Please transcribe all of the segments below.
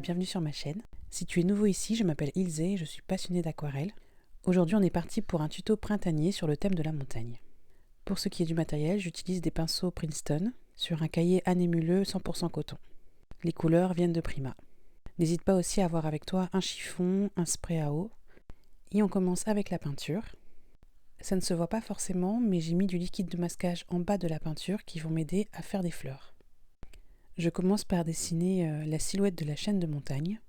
bienvenue sur ma chaîne. Si tu es nouveau ici, je m'appelle Ilse et je suis passionnée d'aquarelle. Aujourd'hui on est parti pour un tuto printanier sur le thème de la montagne. Pour ce qui est du matériel, j'utilise des pinceaux Princeton sur un cahier anémuleux 100% coton. Les couleurs viennent de Prima. N'hésite pas aussi à avoir avec toi un chiffon, un spray à eau. Et on commence avec la peinture. Ça ne se voit pas forcément, mais j'ai mis du liquide de masquage en bas de la peinture qui vont m'aider à faire des fleurs. Je commence par dessiner la silhouette de la chaîne de montagne.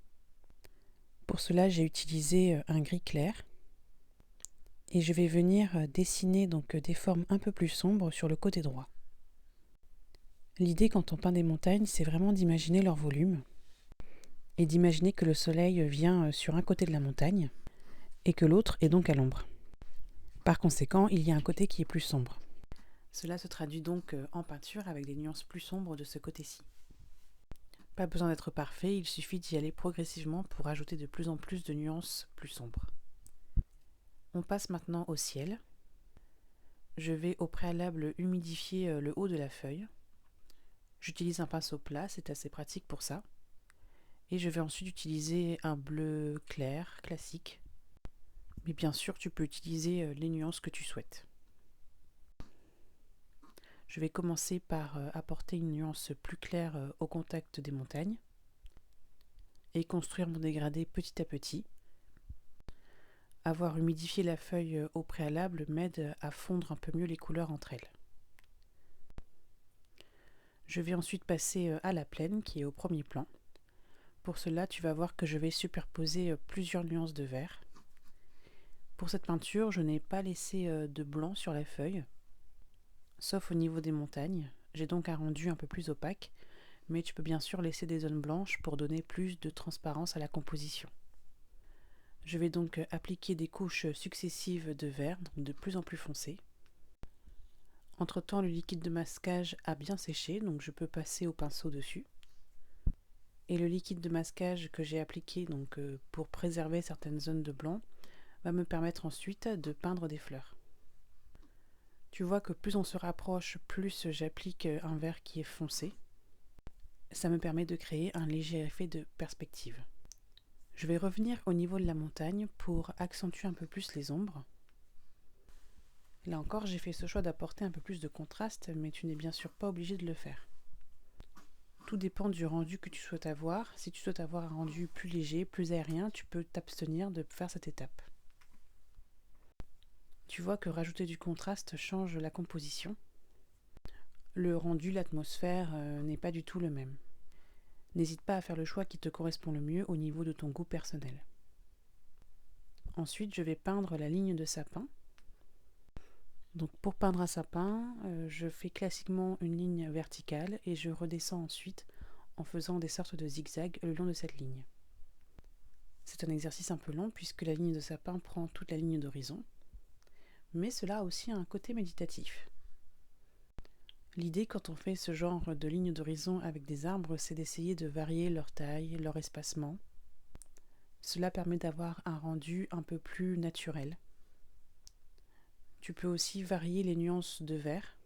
Pour cela, j'ai utilisé un gris clair et je vais venir dessiner donc des formes un peu plus sombres sur le côté droit. L'idée quand on peint des montagnes, c'est vraiment d'imaginer leur volume et d'imaginer que le soleil vient sur un côté de la montagne et que l'autre est donc à l'ombre. Par conséquent, il y a un côté qui est plus sombre. Cela se traduit donc en peinture avec des nuances plus sombres de ce côté-ci. Pas besoin d'être parfait, il suffit d'y aller progressivement pour ajouter de plus en plus de nuances plus sombres. On passe maintenant au ciel. Je vais au préalable humidifier le haut de la feuille. J'utilise un pinceau plat, c'est assez pratique pour ça. Et je vais ensuite utiliser un bleu clair, classique. Mais bien sûr, tu peux utiliser les nuances que tu souhaites. Je vais commencer par apporter une nuance plus claire au contact des montagnes et construire mon dégradé petit à petit. Avoir humidifié la feuille au préalable m'aide à fondre un peu mieux les couleurs entre elles. Je vais ensuite passer à la plaine qui est au premier plan. Pour cela, tu vas voir que je vais superposer plusieurs nuances de vert. Pour cette peinture, je n'ai pas laissé de blanc sur la feuille, sauf au niveau des montagnes. J'ai donc un rendu un peu plus opaque, mais tu peux bien sûr laisser des zones blanches pour donner plus de transparence à la composition. Je vais donc appliquer des couches successives de vert, donc de plus en plus foncé. Entre-temps, le liquide de masquage a bien séché, donc je peux passer au pinceau dessus. Et le liquide de masquage que j'ai appliqué donc, pour préserver certaines zones de blanc va me permettre ensuite de peindre des fleurs. Tu vois que plus on se rapproche, plus j'applique un vert qui est foncé. Ça me permet de créer un léger effet de perspective. Je vais revenir au niveau de la montagne pour accentuer un peu plus les ombres. Là encore, j'ai fait ce choix d'apporter un peu plus de contraste, mais tu n'es bien sûr pas obligé de le faire. Tout dépend du rendu que tu souhaites avoir. Si tu souhaites avoir un rendu plus léger, plus aérien, tu peux t'abstenir de faire cette étape. Tu vois que rajouter du contraste change la composition. Le rendu, l'atmosphère n'est pas du tout le même. N'hésite pas à faire le choix qui te correspond le mieux au niveau de ton goût personnel. Ensuite, je vais peindre la ligne de sapin. Donc pour peindre un sapin, je fais classiquement une ligne verticale et je redescends ensuite en faisant des sortes de zigzags le long de cette ligne. C'est un exercice un peu long puisque la ligne de sapin prend toute la ligne d'horizon, mais cela a aussi un côté méditatif. L'idée quand on fait ce genre de ligne d'horizon avec des arbres, c'est d'essayer de varier leur taille, leur espacement. Cela permet d'avoir un rendu un peu plus naturel. Tu peux aussi varier les nuances de vert.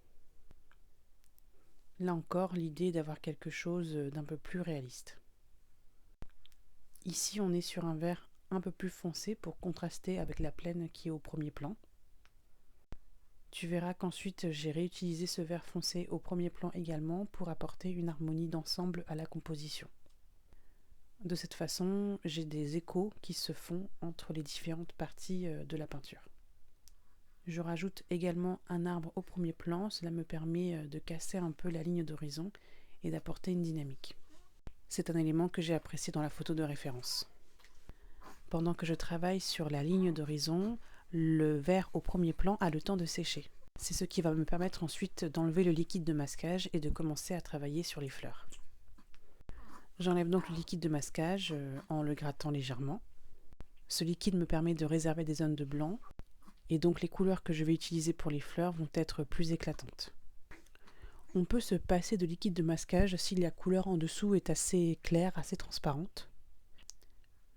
Là encore, l'idée est d'avoir quelque chose d'un peu plus réaliste. Ici, on est sur un vert un peu plus foncé pour contraster avec la plaine qui est au premier plan. Tu verras qu'ensuite j'ai réutilisé ce vert foncé au premier plan également pour apporter une harmonie d'ensemble à la composition. De cette façon, j'ai des échos qui se font entre les différentes parties de la peinture. Je rajoute également un arbre au premier plan, cela me permet de casser un peu la ligne d'horizon et d'apporter une dynamique. C'est un élément que j'ai apprécié dans la photo de référence. Pendant que je travaille sur la ligne d'horizon, le vert au premier plan a le temps de sécher. C'est ce qui va me permettre ensuite d'enlever le liquide de masquage et de commencer à travailler sur les fleurs. J'enlève donc le liquide de masquage en le grattant légèrement. Ce liquide me permet de réserver des zones de blanc et donc les couleurs que je vais utiliser pour les fleurs vont être plus éclatantes. On peut se passer de liquide de masquage si la couleur en dessous est assez claire, assez transparente.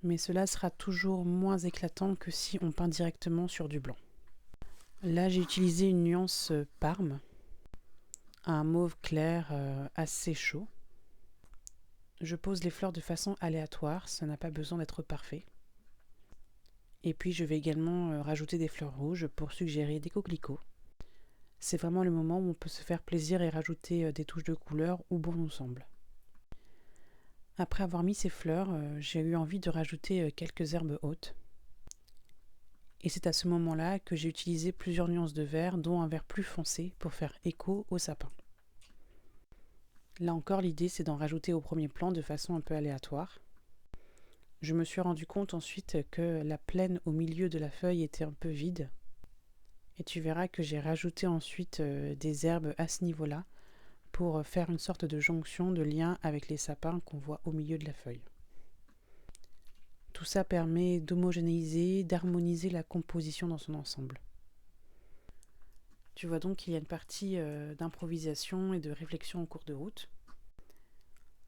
Mais cela sera toujours moins éclatant que si on peint directement sur du blanc. Là, j'ai utilisé une nuance Parme, un mauve clair assez chaud. Je pose les fleurs de façon aléatoire, ça n'a pas besoin d'être parfait. Et puis je vais également rajouter des fleurs rouges pour suggérer des coquelicots. C'est vraiment le moment où on peut se faire plaisir et rajouter des touches de couleur où bon nous semble. Après avoir mis ces fleurs, j'ai eu envie de rajouter quelques herbes hautes. Et c'est à ce moment-là que j'ai utilisé plusieurs nuances de vert, dont un vert plus foncé pour faire écho au sapin. Là encore, l'idée c'est d'en rajouter au premier plan de façon un peu aléatoire. Je me suis rendu compte ensuite que la plaine au milieu de la feuille était un peu vide. Et tu verras que j'ai rajouté ensuite des herbes à ce niveau-là pour faire une sorte de jonction, de lien avec les sapins qu'on voit au milieu de la feuille. Tout ça permet d'homogénéiser, d'harmoniser la composition dans son ensemble. Tu vois donc qu'il y a une partie d'improvisation et de réflexion en cours de route.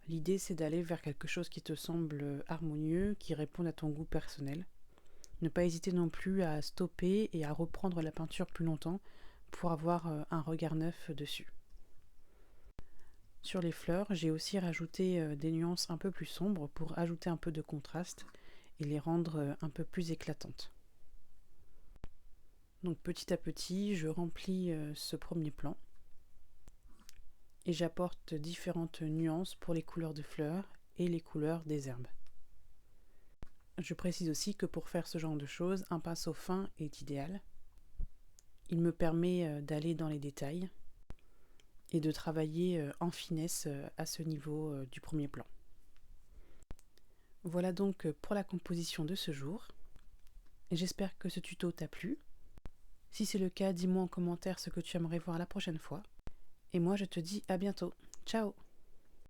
L'idée c'est d'aller vers quelque chose qui te semble harmonieux, qui réponde à ton goût personnel. Ne pas hésiter non plus à stopper et à reprendre la peinture plus longtemps pour avoir un regard neuf dessus. Sur les fleurs, j'ai aussi rajouté des nuances un peu plus sombres pour ajouter un peu de contraste et les rendre un peu plus éclatantes. Donc petit à petit, je remplis ce premier plan et j'apporte différentes nuances pour les couleurs de fleurs et les couleurs des herbes. Je précise aussi que pour faire ce genre de choses, un pinceau fin est idéal. Il me permet d'aller dans les détails et de travailler en finesse à ce niveau du premier plan. Voilà donc pour la composition de ce jour. J'espère que ce tuto t'a plu. Si c'est le cas, dis-moi en commentaire ce que tu aimerais voir la prochaine fois. Et moi je te dis à bientôt. Ciao!